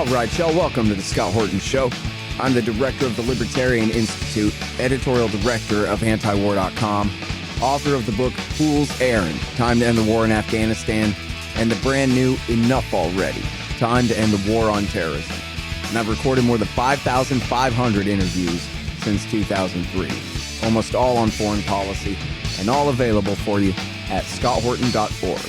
All right, y'all, welcome to the Scott Horton Show. I'm the director of the Libertarian Institute, editorial director of antiwar.com, author of the book Fool's Errand, Time to End the War in Afghanistan, and the brand new Enough Already, Time to End the War on Terrorism. And I've recorded more than 5,500 interviews since 2003, almost all on foreign policy, and all available for you at scotthorton.org.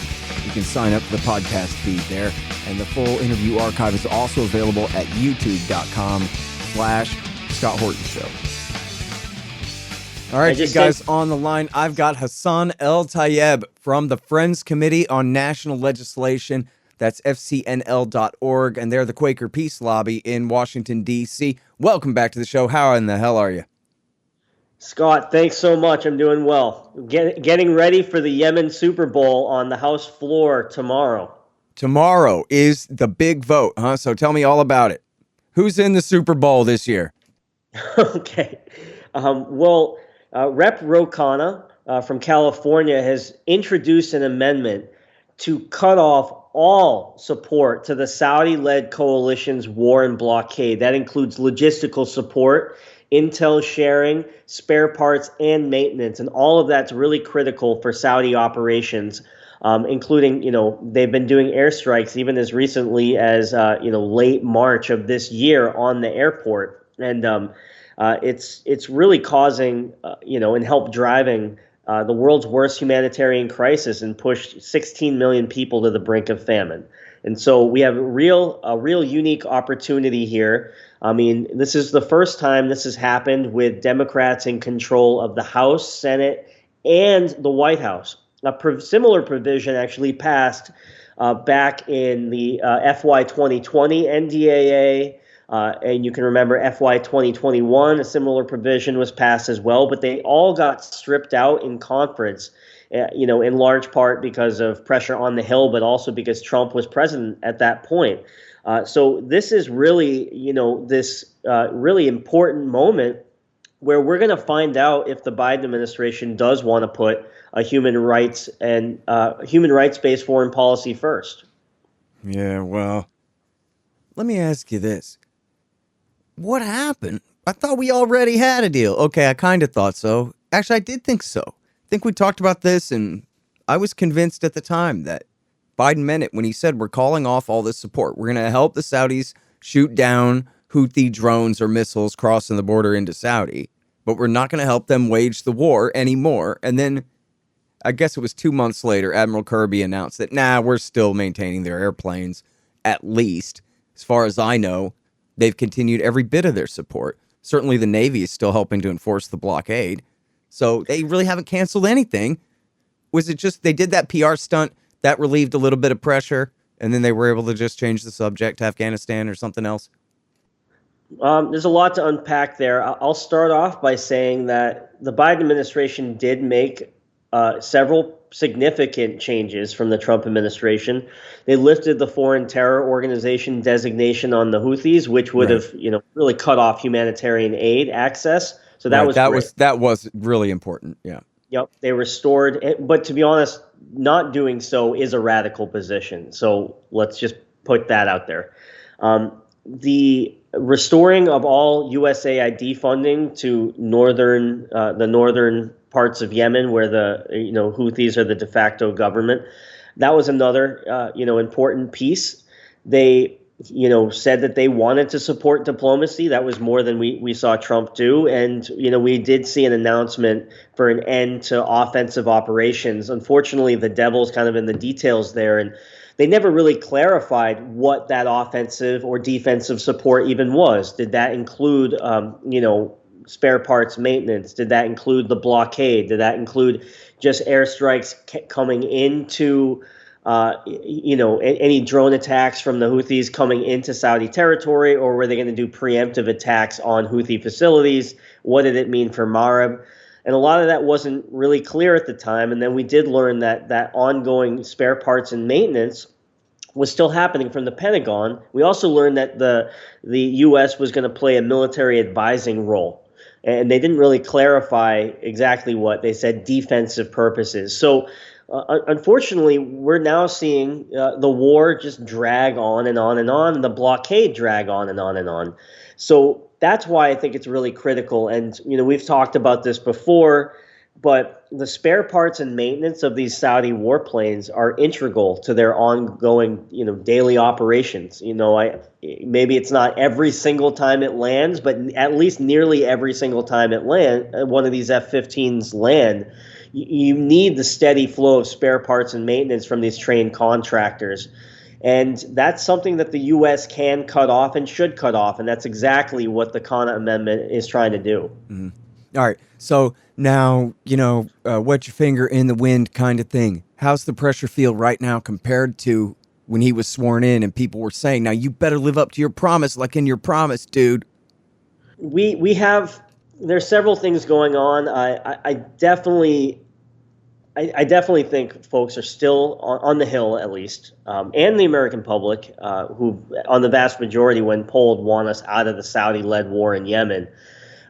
You can sign up for the podcast feed there, and the full interview archive is also available at youtube.com/Scott Horton Show. All right, you guys on the line. I've got Hassan El-Tayyab from the Friends Committee on National Legislation. That's fcnl.org, and they're the Quaker Peace Lobby in Washington, D.C. Welcome back to the show. How in the hell are you? Scott, thanks so much. I'm doing well. Getting ready for the Yemen Super Bowl on the House floor tomorrow. Tomorrow is the big vote, huh? So tell me all about it. Who's in the Super Bowl this year? Okay. Rep. Khanna from California has introduced an amendment to cut off all support to the Saudi-led coalition's war and blockade. That includes logistical support, intel sharing, spare parts, and maintenance. And all of that's really critical for Saudi operations, including, they've been doing airstrikes even as recently as, late March of this year on the airport. And it's really causing, and help driving the world's worst humanitarian crisis and pushed 16 million people to the brink of famine. And so we have a real unique opportunity here. I mean, this is the first time this has happened with Democrats in control of the House, Senate, and the White House. A similar provision actually passed back in the FY 2020 NDAA, and you can remember FY 2021, a similar provision was passed as well, but they all got stripped out in conference, in large part because of pressure on the Hill, but also because Trump was president at that point. So this is really, this really important moment where we're going to find out if the Biden administration does want to put a human rights and human rights-based foreign policy first. Yeah, well, let me ask you this. What happened? I thought we already had a deal. Okay, I kind of thought so. Actually, I did think so. I think we talked about this, and I was convinced at the time that Biden meant it when he said we're calling off all this support. We're going to help the Saudis shoot down Houthi drones or missiles crossing the border into Saudi, but we're not going to help them wage the war anymore. And then I guess it was 2 months later, Admiral Kirby announced that, we're still maintaining their airplanes, at least. As far as I know, they've continued every bit of their support. Certainly the Navy is still helping to enforce the blockade. So they really haven't canceled anything. Was it just they did that PR stunt that relieved a little bit of pressure, and then they were able to just change the subject to Afghanistan or something else? There's a lot to unpack there. I'll start off by saying that the Biden administration did make several significant changes from the Trump administration. They lifted the foreign terror organization designation on the Houthis, which would have, really cut off humanitarian aid access. So that was really important. Yeah. Yep. They restored it, but to be honest, not doing so is a radical position. So let's just put that out there. The restoring of all USAID funding to the northern parts of Yemen, where the Houthis are the de facto government, that was another important piece. They said that they wanted to support diplomacy. That was more than we saw Trump do. And, we did see an announcement for an end to offensive operations. Unfortunately, the devil's kind of in the details there. And they never really clarified what that offensive or defensive support even was. Did that include, spare parts maintenance? Did that include the blockade? Did that include just airstrikes coming into any drone attacks from the Houthis coming into Saudi territory, or were they going to do preemptive attacks on Houthi facilities? What did it mean for Marib? And a lot of that wasn't really clear at the time. And then we did learn that ongoing spare parts and maintenance was still happening from the Pentagon. We also learned that the U.S. was going to play a military advising role. And they didn't really clarify exactly what. They said defensive purposes. So Unfortunately, we're now seeing the war just drag on and on and on, and the blockade drag on and on and on. So that's why I think it's really critical. And we've talked about this before, but the spare parts and maintenance of these Saudi warplanes are integral to their ongoing, daily operations. Maybe it's not every single time it lands, but at least nearly every single time one of these F-15s land. You need the steady flow of spare parts and maintenance from these trained contractors. And that's something that the U.S. can cut off and should cut off. And that's exactly what the Khanna Amendment is trying to do. Mm-hmm. All right. So now, wet your finger in the wind kind of thing. How's the pressure feel right now compared to when he was sworn in and people were saying, now you better live up to your promise, like in your promise, dude? There's several things going on. I definitely think folks are still on the Hill, at least, and the American public, who, on the vast majority, when polled, want us out of the Saudi-led war in Yemen.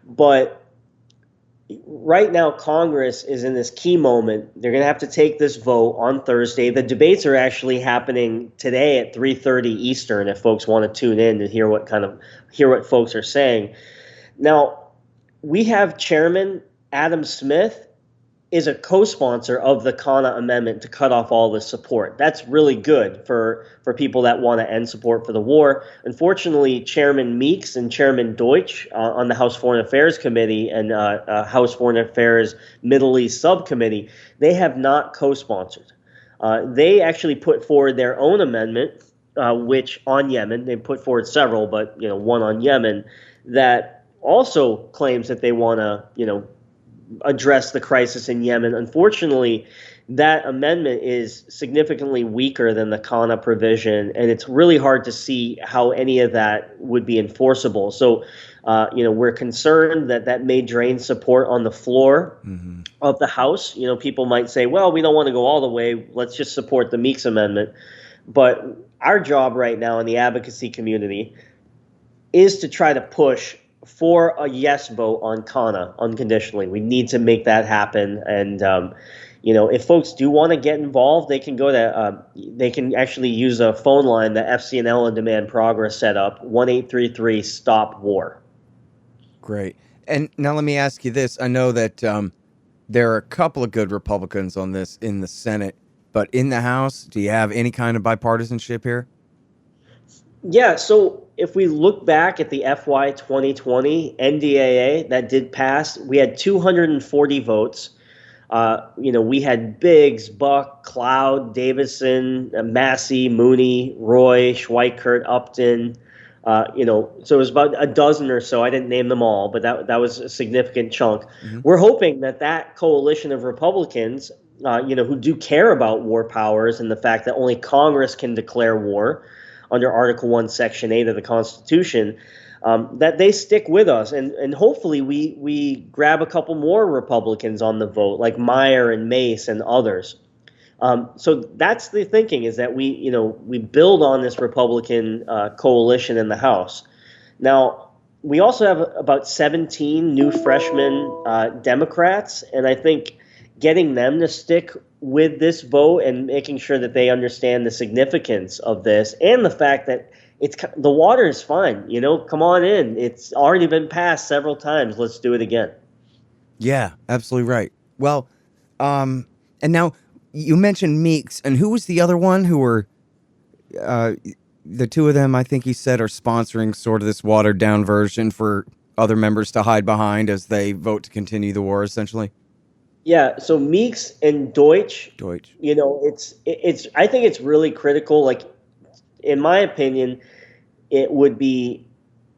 But right now, Congress is in this key moment. They're going to have to take this vote on Thursday. The debates are actually happening today at 3:30 Eastern. If folks want to tune in to hear what folks are saying. Now, we have Chairman Adam Smith is a co-sponsor of the Khanna Amendment to cut off all this support. That's really good for people that want to end support for the war. Unfortunately, Chairman Meeks and Chairman Deutsch on the House Foreign Affairs Committee and House Foreign Affairs Middle East Subcommittee, they have not co-sponsored. They actually put forward their own amendment, which on Yemen, they put forward several, but one on Yemen, that also claims that they want to, address the crisis in Yemen. Unfortunately, that amendment is significantly weaker than the Khanna provision, and it's really hard to see how any of that would be enforceable. So, we're concerned that may drain support on the floor of the House. People might say, well, we don't want to go all the way. Let's just support the Meeks Amendment. But our job right now in the advocacy community is to try to push for a yes vote on Khanna unconditionally. We need to make that happen. And, if folks do want to get involved, they can go to, they can actually use a phone line that FCNL and Demand Progress set up, 1-833-STOP-WAR. Great. And now let me ask you this. I know that there are a couple of good Republicans on this in the Senate, but in the House, do you have any kind of bipartisanship here? Yeah, so if we look back at the FY 2020 NDAA that did pass, we had 240 votes. We had Biggs, Buck, Cloud, Davison, Massey, Mooney, Roy, Schweikert, Upton. So it was about a dozen or so. I didn't name them all, but that was a significant chunk. Mm-hmm. We're hoping that coalition of Republicans, who do care about war powers and the fact that only Congress can declare war under Article 1, Section 8 of the Constitution, that they stick with us. And hopefully we grab a couple more Republicans on the vote, like Meyer and Mace and others. So that's the thinking, is that we build on this Republican coalition in the House. Now, we also have about 17 new freshman Democrats, and I think getting them to stick with this vote and making sure that they understand the significance of this and the fact that the water is fine. Come on in. It's already been passed several times. Let's do it again. Yeah, absolutely right. Well, and now you mentioned Meeks, and who was the other one who were the two of them? I think you said are sponsoring sort of this watered down version for other members to hide behind as they vote to continue the war, essentially. Yeah, so Meeks and Deutsch. It's. I think it's really critical. Like, in my opinion, it would be,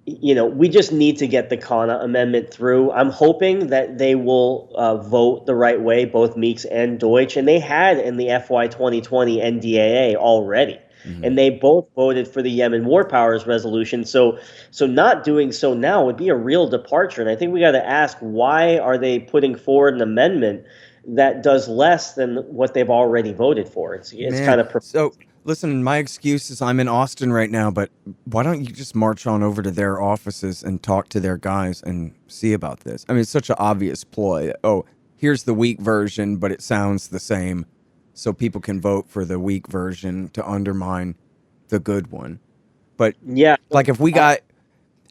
we just need to get the Khanna Amendment through. I'm hoping that they will vote the right way, both Meeks and Deutsch, and they had in the FY 2020 NDAA already. Mm-hmm. And they both voted for the Yemen War Powers resolution. So not doing so now would be a real departure. And I think we got to ask, why are they putting forward an amendment that does less than what they've already voted for? It's kind of... So listen, my excuse is I'm in Austin right now, but why don't you just march on over to their offices and talk to their guys and see about this? I mean, it's such an obvious ploy. Oh, here's the weak version, but it sounds the same. so people can vote for the weak version to undermine the good one. But Yeah. like if we got,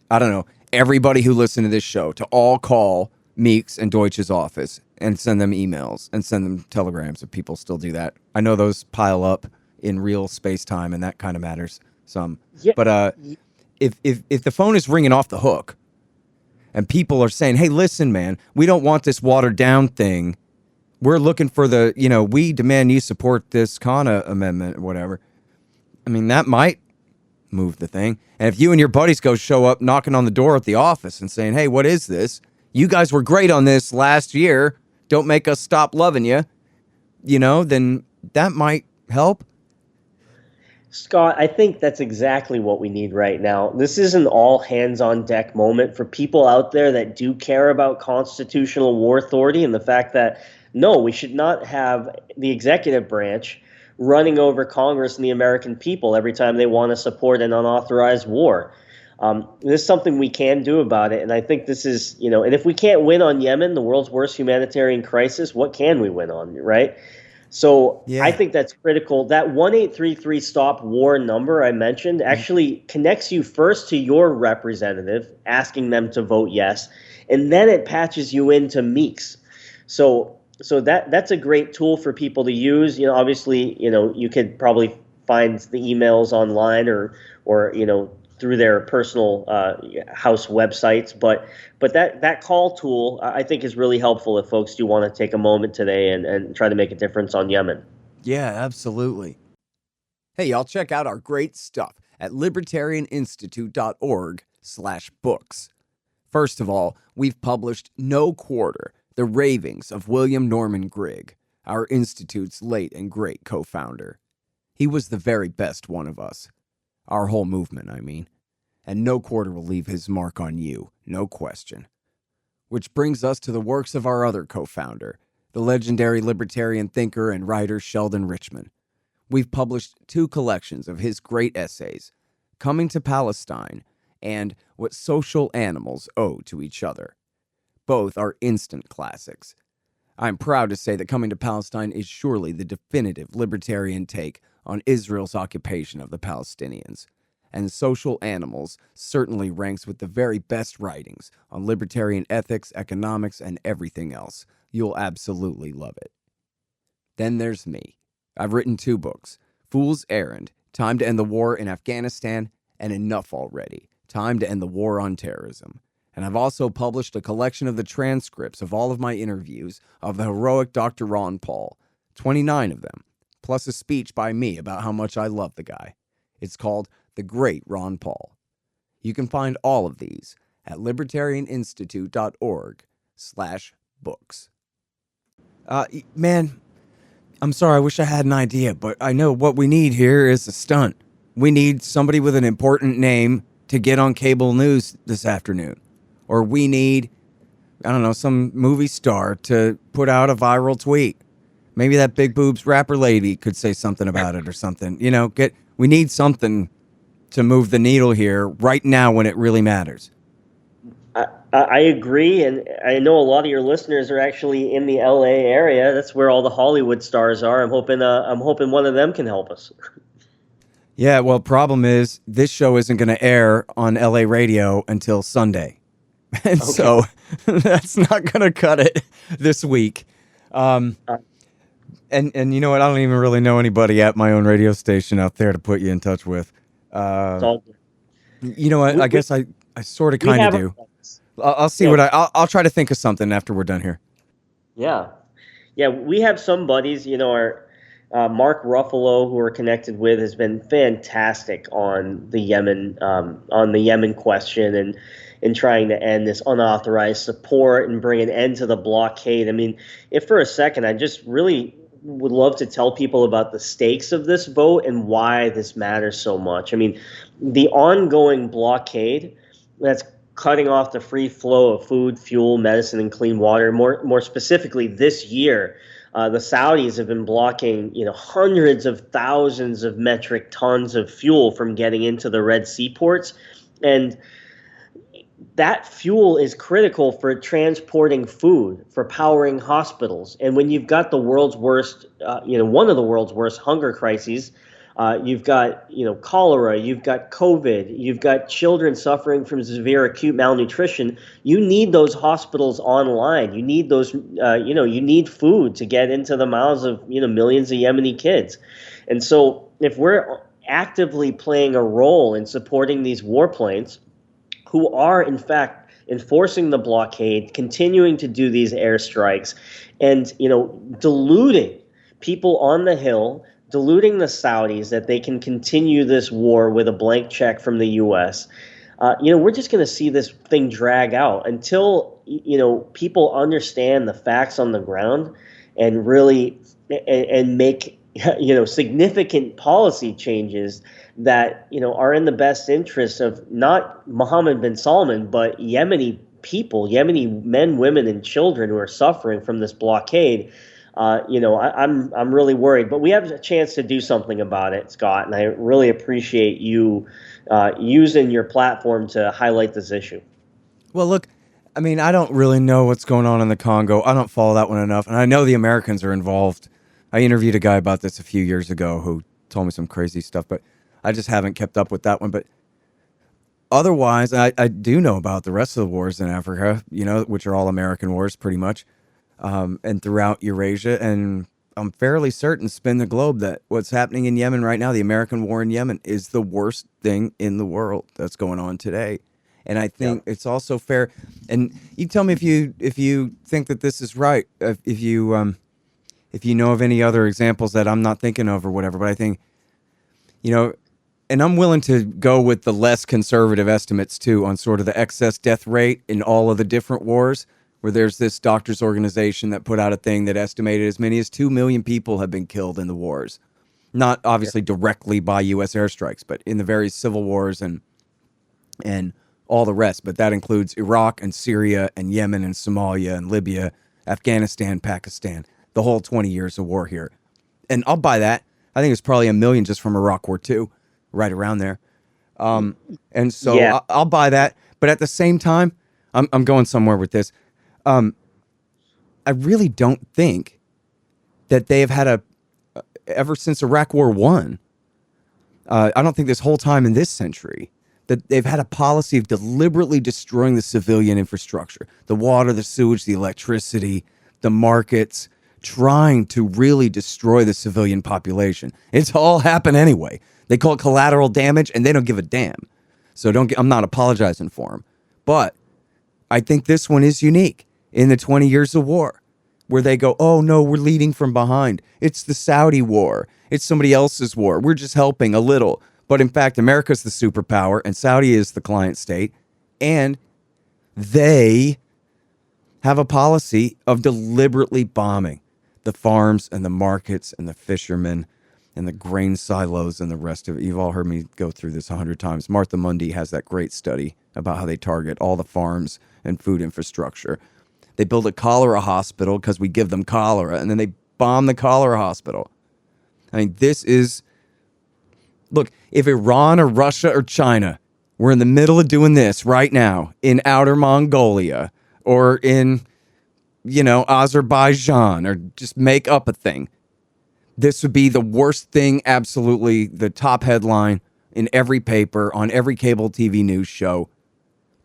I don't know, everybody who listened to this show to all call Meeks and Deutsch's office and send them emails and send them telegrams if people still do that. I know those pile up in real space time and that kind of matters some. Yeah. But if the phone is ringing off the hook and people are saying, hey, listen, man, we don't want this watered down thing. We're looking for the, we demand you support this Khanna amendment or whatever. I mean, that might move the thing. And if you and your buddies go show up knocking on the door at the office and saying, hey, what is this? You guys were great on this last year. Don't make us stop loving you. Then that might help. Scott, I think that's exactly what we need right now. This is an all hands on deck moment for people out there that do care about constitutional war authority and the fact that, no, we should not have the executive branch running over Congress and the American people every time they want to support an unauthorized war. There's something we can do about it. And I think this is, and if we can't win on Yemen, the world's worst humanitarian crisis, what can we win on, right? So Yeah. I think that's critical. That 1833 stop war number I mentioned actually connects you first to your representative, asking them to vote yes, and then it patches you into Meeks. So that's a great tool for people to use. Obviously, you could probably find the emails online or through their personal house websites, but that call tool I think is really helpful if folks do want to take a moment today and try to make a difference on Yemen. Yeah, absolutely. Hey, y'all, check out our great stuff at libertarianinstitute.org/books. First of all, we've published No Quarter, The Ravings of William Norman Grigg, our institute's late and great co-founder. He was the very best one of us. Our whole movement, I mean. And no quarter will leave his mark on you, no question. Which brings us to the works of our other co-founder, the legendary libertarian thinker and writer Sheldon Richman. We've published 2 collections of his great essays, Coming to Palestine and What Social Animals Owe to Each Other. Both are instant classics. I'm proud to say that Coming to Palestine is surely the definitive libertarian take on Israel's occupation of the Palestinians, and Social Animals certainly ranks with the very best writings on libertarian ethics, economics, and everything else. You'll absolutely love it. Then there's me. I've written 2 books, Fool's Errand, Time to End the War in Afghanistan, and Enough Already, Time to End the War on Terrorism. And I've also published a collection of the transcripts of all of my interviews of the heroic Dr. Ron Paul, 29 of them, plus a speech by me about how much I love the guy. It's called The Great Ron Paul. You can find all of these at libertarianinstitute.org/books. Man, I'm sorry, I wish I had an idea, but I know what we need here is a stunt. We need somebody with an important name to get on cable news this afternoon. Or we need, I don't know, some movie star to put out a viral tweet. Maybe that big boobs rapper lady could say something about it or something. We need something to move the needle here right now when it really matters. I agree, and I know a lot of your listeners are actually in the LA area. That's where all the Hollywood stars are. I'm hoping one of them can help us. Yeah, well, problem is this show isn't going to air on LA radio until Sunday. And so that's not going to cut it this week. And you know what? I don't even really know anybody at my own radio station out there to put you in touch with. It's all good. You know what? I guess I sort of kind of do. I'll see I'll try to think of something after we're done here. Yeah. We have some buddies. Our Mark Ruffalo, who we're connected with, has been fantastic on the Yemen question and in trying to end this unauthorized support and bring an end to the blockade. I mean, if for a second, I just really would love to tell people about the stakes of this vote and why this matters so much. I mean, the ongoing blockade that's cutting off the free flow of food, fuel, medicine, and clean water. More specifically, this year, the Saudis have been blocking, hundreds of thousands of metric tons of fuel from getting into the Red Sea ports. And that fuel is critical for transporting food, for powering hospitals. And when you've got the world's worst, one of the world's worst hunger crises, you've got, cholera, you've got COVID, you've got children suffering from severe acute malnutrition. You need those hospitals online. You need those, you need food to get into the mouths of, millions of Yemeni kids. And so if we're actively playing a role in supporting these warplanes, who are in fact enforcing the blockade, continuing to do these airstrikes, and deluding people on the Hill, deluding the Saudis that they can continue this war with a blank check from the U.S. We're just going to see this thing drag out until people understand the facts on the ground and really and make significant policy changes that are in the best interest of not Mohammed bin Salman, but Yemeni people, Yemeni men, women, and children who are suffering from this blockade. I'm really worried, but we have a chance to do something about it, Scott, and I really appreciate you using your platform to highlight this issue. Well, look, I mean, I don't really know what's going on in the Congo. I don't follow that one enough, and I know the Americans are involved. I interviewed a guy about this a few years ago who told me some crazy stuff, but I just haven't kept up with that one. But otherwise, I do know about the rest of the wars in Africa, which are all American wars pretty much, and throughout Eurasia. And I'm fairly certain, spin the globe, that what's happening in Yemen right now, the American war in Yemen, is the worst thing in the world that's going on today. And I think it's also fair. And you tell me if you think that this is right, if you know of any other examples that I'm not thinking of or whatever. But I think, and I'm willing to go with the less conservative estimates too on sort of the excess death rate in all of the different wars, where there's this doctors organization that put out a thing that estimated as many as 2 million people have been killed in the wars. Not obviously directly by U.S. airstrikes, but in the various civil wars and all the rest. But that includes Iraq and Syria and Yemen and Somalia and Libya, Afghanistan, Pakistan, the whole 20 years of war here. And I'll buy that. I think it's probably 1 million just from Iraq War II, right around there. And so Yeah. I'll buy that. But at the same time, I'm going somewhere with this. I really don't think that they have had ever since Iraq War I, I don't think this whole time in this century, that they've had a policy of deliberately destroying the civilian infrastructure, the water, the sewage, the electricity, the markets, trying to really destroy the civilian population. It's all happened anyway. They call it collateral damage, and they don't give a damn. So I'm not apologizing for them. But I think this one is unique in the 20 years of war, where they go, oh, no, we're leading from behind. It's the Saudi war. It's somebody else's war. We're just helping a little. But in fact, America's the superpower, and Saudi is the client state. And they have a policy of deliberately bombing the farms and the markets and the fishermen and the grain silos and the rest of it. You've all heard me go through this 100 times. Martha Mundy has that great study about how they target all the farms and food infrastructure. They build a cholera hospital because we give them cholera, and then they bomb the cholera hospital. I mean, look, if Iran or Russia or China were in the middle of doing this right now in outer Mongolia or in, Azerbaijan, or just make up a thing, this would be the worst thing, absolutely, the top headline in every paper, on every cable TV news show.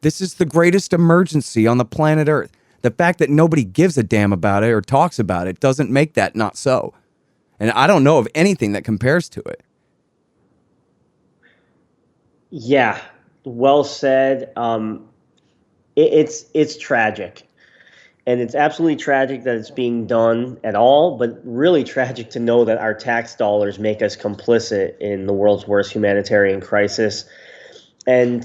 This is the greatest emergency on the planet Earth. The fact that nobody gives a damn about it or talks about it doesn't make that not so. And I don't know of anything that compares to it. Yeah, well said. It's tragic, and it's absolutely tragic that it's being done at all. But really tragic to know that our tax dollars make us complicit in the world's worst humanitarian crisis. And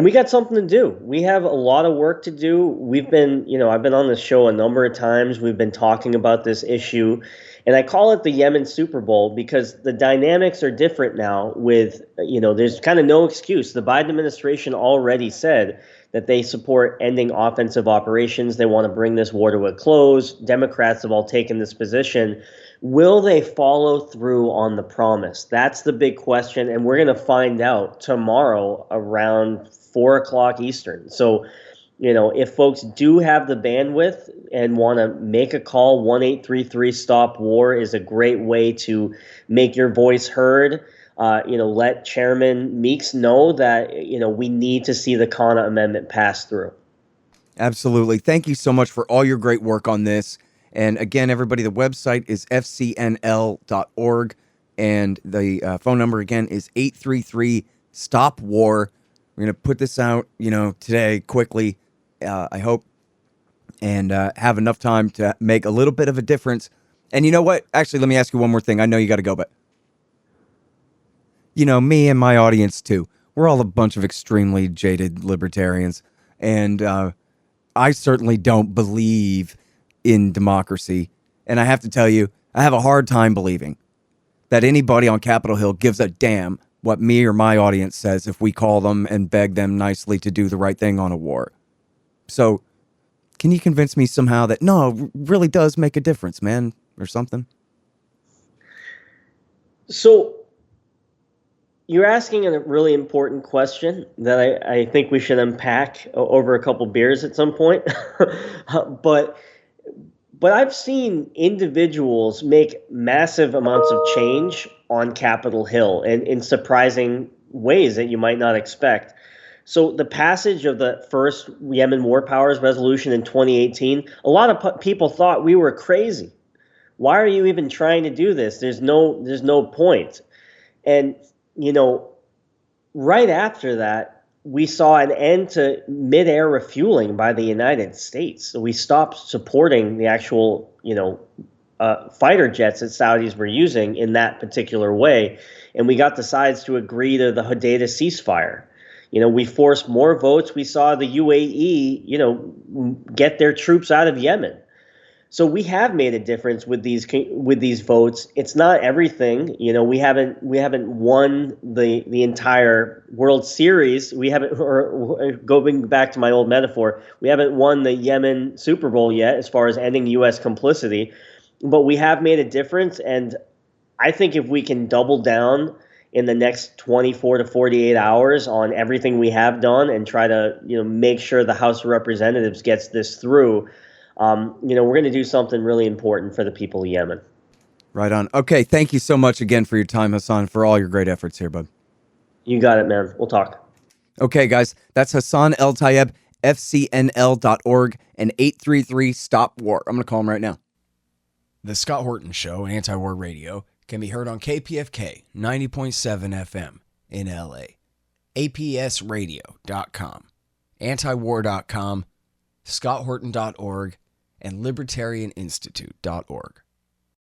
we got something to do. We have a lot of work to do. We've been, I've been on this show a number of times. We've been talking about this issue. And I call it the Yemen Super Bowl because the dynamics are different now with, there's kind of no excuse. The Biden administration already said that they support ending offensive operations. They want to bring this war to a close. Democrats have all taken this position. Will they follow through on the promise? That's the big question, and we're going to find out tomorrow around 4 o'clock Eastern. So, if folks do have the bandwidth and want to make a call, 1-833-STOP-WAR is a great way to make your voice heard. Let Chairman Meeks know that, we need to see the Khanna Amendment pass through. Absolutely. Thank you so much for all your great work on this. And again, everybody, the website is fcnl.org. And the phone number, again, is 833-STOP-WAR. We're going to put this out, today quickly, I hope, and have enough time to make a little bit of a difference. And you know what? Actually, let me ask you one more thing. I know you got to go, but, me and my audience, too, we're all a bunch of extremely jaded libertarians. And I certainly don't believe in democracy. And I have to tell you, I have a hard time believing that anybody on Capitol Hill gives a damn what me or my audience says if we call them and beg them nicely to do the right thing on a war. So can you convince me somehow that, no, it really does make a difference, man, or something? So you're asking a really important question that I think we should unpack over a couple beers at some point. But I've seen individuals make massive amounts of change on Capitol Hill and in surprising ways that you might not expect. So the passage of the first Yemen War Powers resolution in 2018, a lot of people thought we were crazy. Why are you even trying to do this? There's no point. And right after that, we saw an end to mid-air refueling by the United States. So we stopped supporting the actual, fighter jets that Saudis were using in that particular way. And we got the sides to agree to the Hodeidah ceasefire. We forced more votes. We saw the UAE, get their troops out of Yemen. So we have made a difference with these votes. It's not everything. We haven't won the entire World Series. We haven't, or going back to my old metaphor, we haven't won the Yemen Super Bowl yet as far as ending U.S. complicity. But we have made a difference, and I think if we can double down in the next 24 to 48 hours on everything we have done and try to make sure the House of Representatives gets this through, we're going to do something really important for the people of Yemen. Right on. Okay, thank you so much again for your time, Hassan, for all your great efforts here, bud. You got it, man. We'll talk. Okay, guys, that's Hassan El-Tayyab, fcnl.org, and 833-STOP-WAR. I'm going to call him right now. The Scott Horton Show, Anti-War Radio, can be heard on KPFK 90.7 FM in LA, APSradio.com, antiwar.com, scotthorton.org, and libertarianinstitute.org.